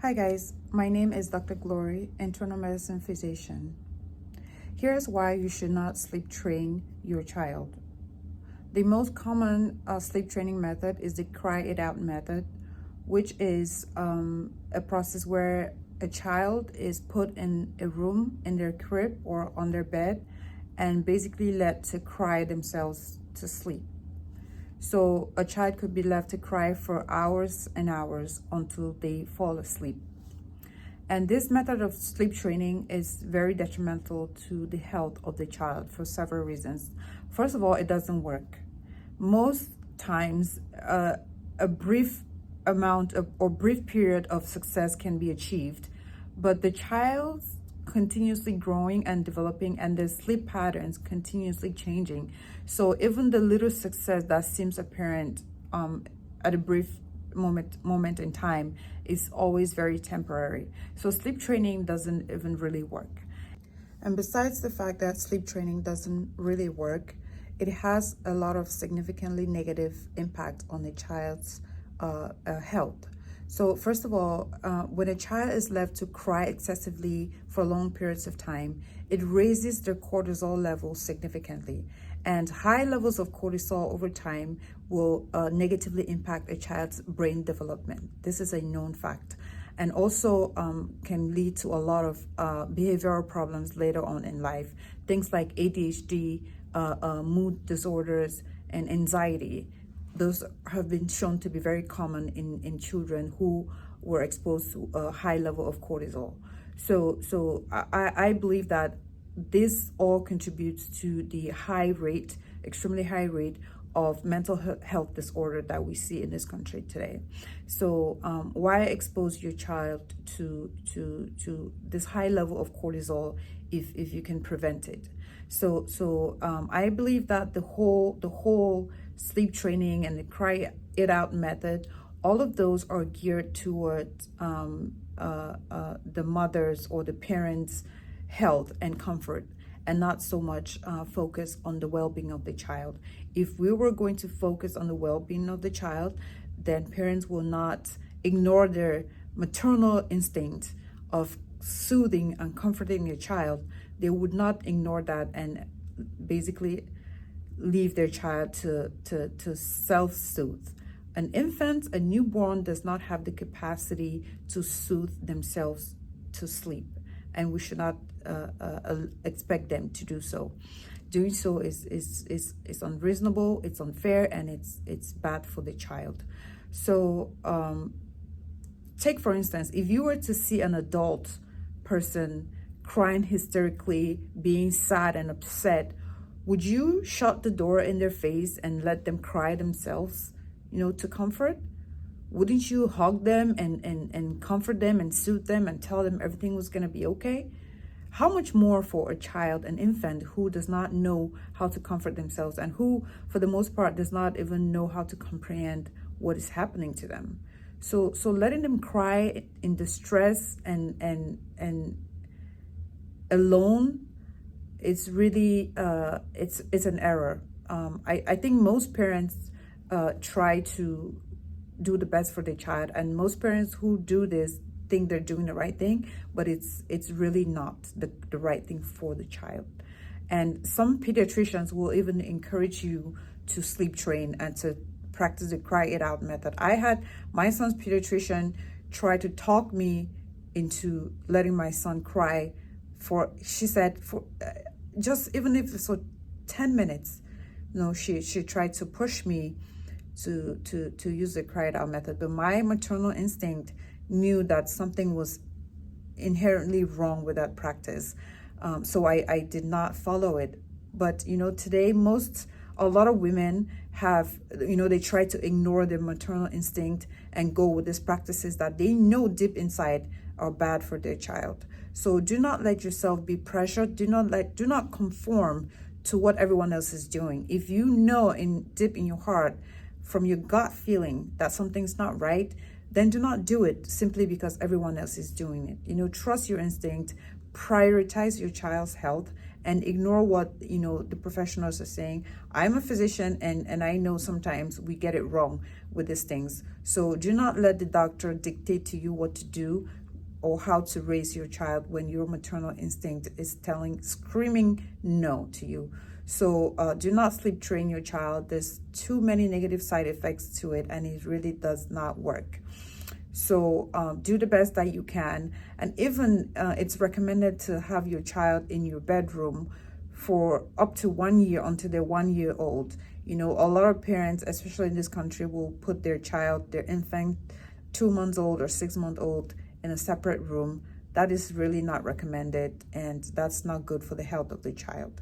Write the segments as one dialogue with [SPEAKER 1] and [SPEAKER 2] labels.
[SPEAKER 1] Hi guys, my name is Dr. Glory, internal medicine physician. Here's why you should not sleep train your child. The most common sleep training method is the cry it out method, which is a process where a child is put in a room in their crib or on their bed and basically let to cry themselves to sleep. So a child could be left to cry for hours and hours until they fall asleep. And this method of sleep training is very detrimental to the health of the child for several reasons. First of all, it doesn't work. Most times, a brief amount of or brief period of success can be achieved, but the child's continuously growing and developing and their sleep patterns continuously changing. So even the little success that seems apparent at a brief moment in time is always very temporary. So sleep training doesn't even really work. And besides the fact that sleep training doesn't really work, it has a lot of significantly negative impact on a child's health. So first of all, when a child is left to cry excessively for long periods of time, it raises their cortisol levels significantly. And high levels of cortisol over time will negatively impact a child's brain development. This is a known fact. And also can lead to a lot of behavioral problems later on in life. Things like ADHD, mood disorders, and anxiety. Those have been shown to be very common in children who were exposed to a high level of cortisol. So I believe that this all contributes to the extremely high rate of mental health disorder that we see in this country today. So why expose your child to this high level of cortisol if you can prevent it? So I believe that the whole sleep training and the cry it out method, all of those are geared towards the mother's or the parents' health and comfort, and not so much focus on the well-being of the child. If we were going to focus on the well-being of the child, then parents will not ignore their maternal instinct of soothing and comforting their child. They would not ignore that and basically leave their child to self-soothe. An infant, a newborn, does not have the capacity to soothe themselves to sleep, and we should not expect them to do so. Doing so is unreasonable, it's unfair, and it's bad for the child. So take for instance, if you were to see an adult person crying hysterically, being sad and upset, would you shut the door in their face and let them cry themselves, to comfort? Wouldn't you hug them and comfort them and soothe them and tell them everything was going to be okay? How much more for a child, an infant, who does not know how to comfort themselves and who, for the most part, does not even know how to comprehend what is happening to them. So letting them cry in distress and alone, it's really it's an error. I think most parents try to do the best for their child, and most parents who do this think they're doing the right thing, but it's really not the right thing for the child. And some pediatricians will even encourage you to sleep train and to practice the cry it out method. I had my son's pediatrician try to talk me into letting my son cry she said for just even if it's for 10 minutes. She tried to push me to use the cry it out method, but my maternal instinct knew that something was inherently wrong with that practice. So I did not follow it. But today a lot of women have, they try to ignore their maternal instinct and go with these practices that they know deep inside are bad for their child. So do not let yourself be pressured. Do not conform to what everyone else is doing. If you know deep in your heart, from your gut feeling, that something's not right, then do not do it simply because everyone else is doing it. Trust your instinct, prioritize your child's health, and ignore what the professionals are saying. I'm a physician, and I know sometimes we get it wrong with these things. So do not let the doctor dictate to you what to do or how to raise your child when your maternal instinct is screaming no to you. So do not sleep train your child. There's too many negative side effects to it, and it really does not work. So do the best that you can. And even it's recommended to have your child in your bedroom for up to 1 year until they're 1 year old. A lot of parents, especially in this country, will put their infant, 2 months old or 6 months old, in a separate room. That is really not recommended, and that's not good for the health of the child.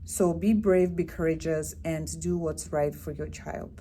[SPEAKER 1] So be brave, be courageous, and do what's right for your child.